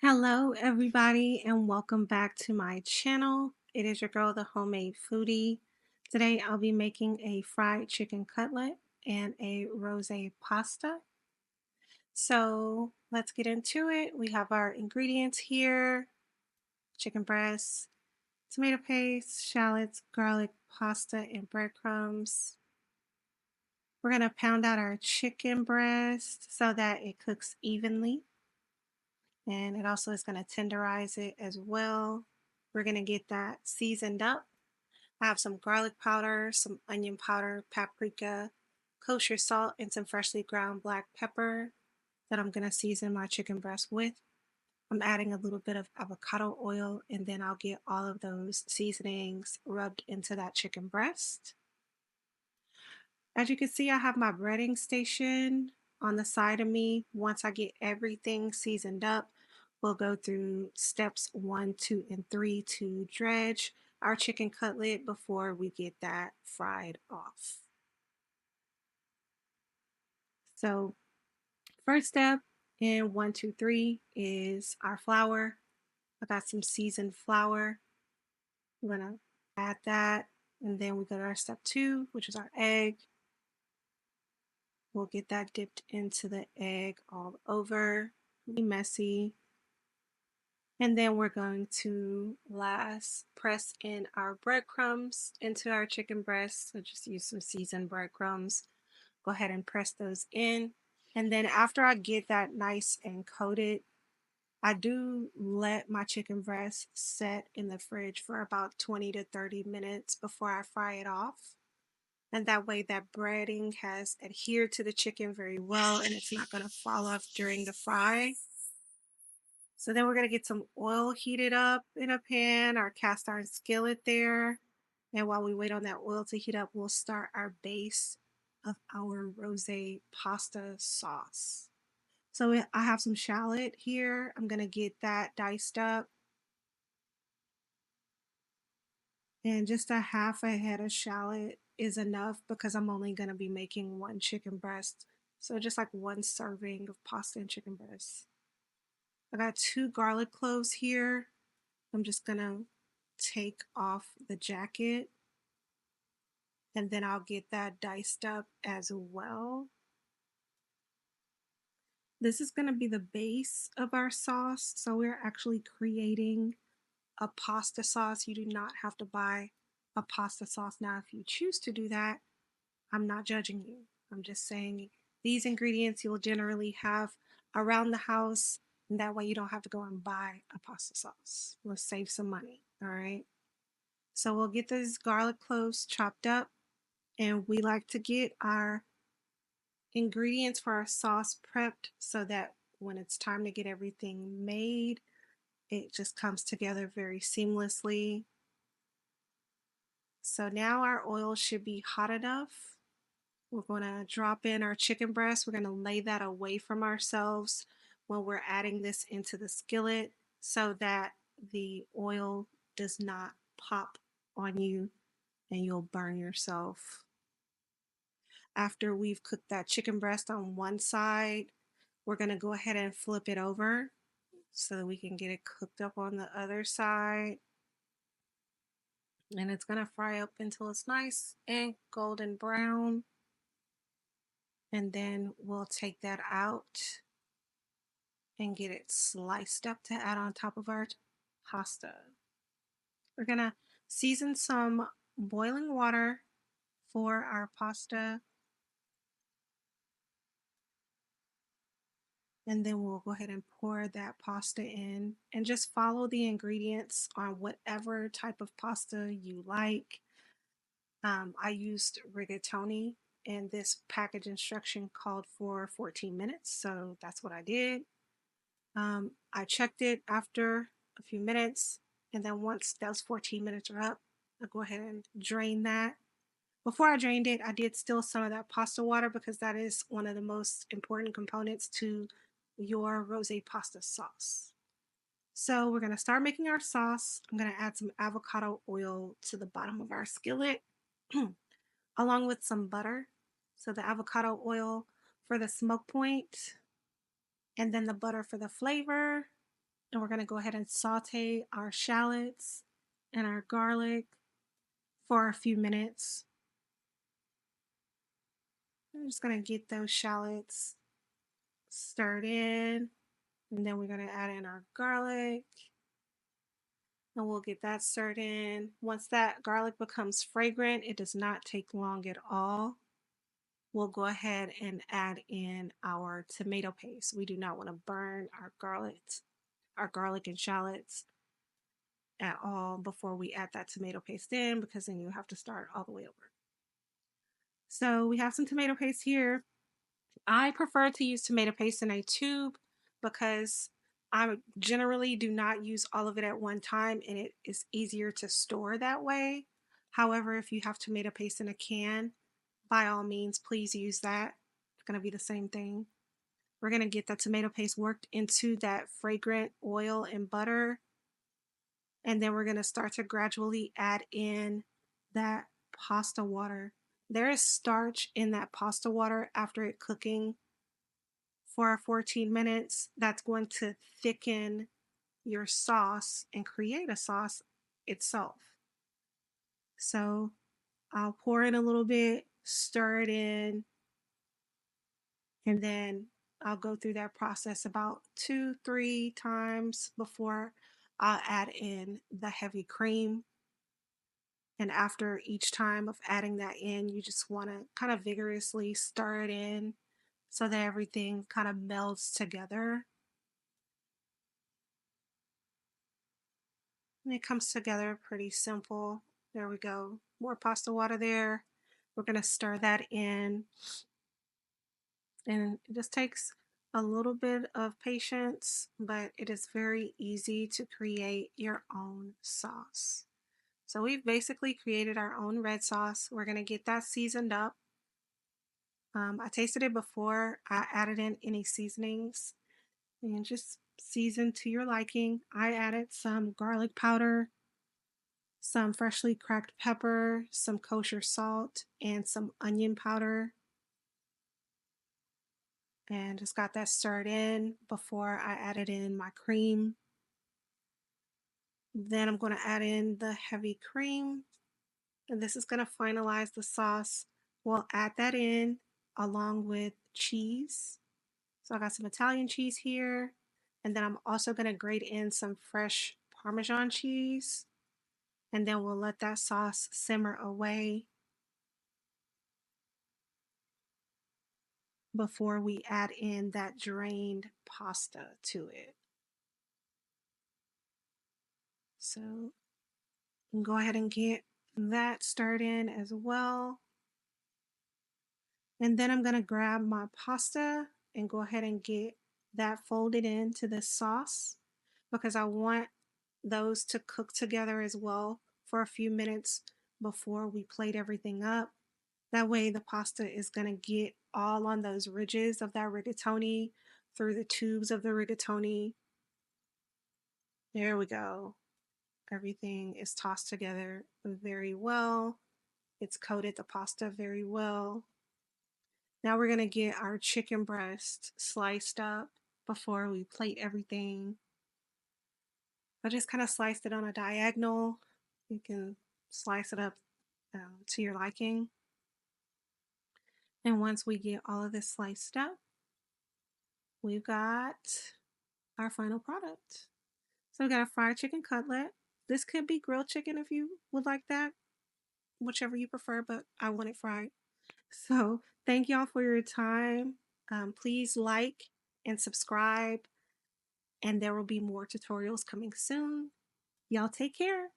Hello, everybody, and welcome back to my channel. It is your girl, the homemade foodie. Today, I'll be making a fried chicken cutlet and a rosé pasta. So, let's get into it. We have our ingredients here: chicken breast, tomato paste, shallots, garlic, pasta, and breadcrumbs. We're going to pound out our chicken breast so that it cooks evenly. And it also is going to tenderize it as well. We're going to get that seasoned up. I have some garlic powder, some onion powder, paprika, kosher salt, and some freshly ground black pepper that I'm going to season my chicken breast with. I'm adding a little bit of avocado oil, and then I'll get all of those seasonings rubbed into that chicken breast. As you can see, I have my breading station on the side of me. Once I get everything seasoned up, we'll go through steps 1, 2, and 3 to dredge our chicken cutlet before we get that fried off. So, first step in 1, 2, 3 is our flour. I got some seasoned flour. I'm gonna add that, and then we go to our step 2, which is our egg. We'll get that dipped into the egg all over. Be messy. And then we're going to last press in our breadcrumbs into our chicken breast. So just use some seasoned breadcrumbs. Go ahead and press those in. And then after I get that nice and coated, I do let my chicken breast set in the fridge for about 20 to 30 minutes before I fry it off. And that way that breading has adhered to the chicken very well and it's not going to fall off during the fry. So then we're going to get some oil heated up in a pan, our cast iron skillet there. And while we wait on that oil to heat up, we'll start our base of our rosé pasta sauce. So I have some shallot here. I'm going to get that diced up. And just a half a head of shallot is enough because I'm only going to be making one chicken breast. So just like one serving of pasta and chicken breast. I got 2 garlic cloves here. I'm just going to take off the jacket and then I'll get that diced up as well. This is going to be the base of our sauce. So we're actually creating a pasta sauce. You do not have to buy a pasta sauce. Now, if you choose to do that, I'm not judging you. I'm just saying these ingredients you'll generally have around the house, and that way you don't have to go and buy a pasta sauce. We'll save some money, all right? So we'll get these garlic cloves chopped up, and we like to get our ingredients for our sauce prepped so that when it's time to get everything made, it just comes together very seamlessly. So now our oil should be hot enough. We're going to drop in our chicken breast. We're going to lay that away from ourselves when we're adding this into the skillet so that the oil does not pop on you and you'll burn yourself. After we've cooked that chicken breast on one side, we're going to go ahead and flip it over so that we can get it cooked up on the other side. And it's going to fry up until it's nice and golden brown. And then we'll take that out and get it sliced up to add on top of our pasta. We're going to season some boiling water for our pasta. And then we'll go ahead and pour that pasta in and just follow the ingredients on whatever type of pasta you like. I used rigatoni and this package instruction called for 14 minutes, so that's what I did. I checked it after a few minutes, and then once those 14 minutes are up, I'll go ahead and drain that. Before I drained it, I did still some of that pasta water because that is one of the most important components to your rosé pasta sauce. So we're going to start making our sauce. I'm going to add some avocado oil to the bottom of our skillet along with some butter. So the avocado oil for the smoke point and then the butter for the flavor. And we're going to go ahead and saute our shallots and our garlic for a few minutes. I'm just going to get those shallots stirred in, and then we're going to add in our garlic, and we'll get that stirred in. Once that garlic becomes fragrant, it does not take long at all. We'll go ahead and add in our tomato paste. We do not want to burn our garlic and shallots at all before we add that tomato paste in, because then you have to start all the way over. So we have some tomato paste here. I prefer to use tomato paste in a tube because I generally do not use all of it at one time, and it is easier to store that way. However, if you have tomato paste in a can, by all means, please use that. It's going to be the same thing. We're going to get the tomato paste worked into that fragrant oil and butter. And then we're going to start to gradually add in that pasta water. There is starch in that pasta water after it cooking for 14 minutes. That's going to thicken your sauce and create a sauce itself. So I'll pour in a little bit, stir it in, and then I'll go through that process about 2, 3 times before I'll add in the heavy cream. And after each time of adding that in, you just want to kind of vigorously stir it in so that everything kind of melds together. And it comes together pretty simple. There we go. More pasta water there. We're going to stir that in. And it just takes a little bit of patience, but it is very easy to create your own sauce. So we've basically created our own red sauce. We're going to get that seasoned up. I tasted it before I added in any seasonings, and just season to your liking. I added some garlic powder, some freshly cracked pepper, some kosher salt, and some onion powder. And just got that stirred in before I added in my cream. Then I'm going to add in the heavy cream, and this is going to finalize the sauce. We'll add that in along with cheese. So I got some Italian cheese here, and then I'm also going to grate in some fresh Parmesan cheese, and then we'll let that sauce simmer away before we add in that drained pasta to it. So go ahead and get that stirred in as well. And then I'm going to grab my pasta and go ahead and get that folded into the sauce, because I want those to cook together as well for a few minutes before we plate everything up. That way the pasta is going to get all on those ridges of that rigatoni, through the tubes of the rigatoni. There we go. Everything is tossed together very well. It's coated the pasta very well. Now we're going to get our chicken breast sliced up before we plate everything. I just kind of sliced it on a diagonal. You can slice it up to your liking. And once we get all of this sliced up, we've got our final product. So we got a fried chicken cutlet. This could be grilled chicken if you would like that, whichever you prefer, but I want it fried. So thank y'all for your time. Please like and subscribe, and there will be more tutorials coming soon. Y'all take care.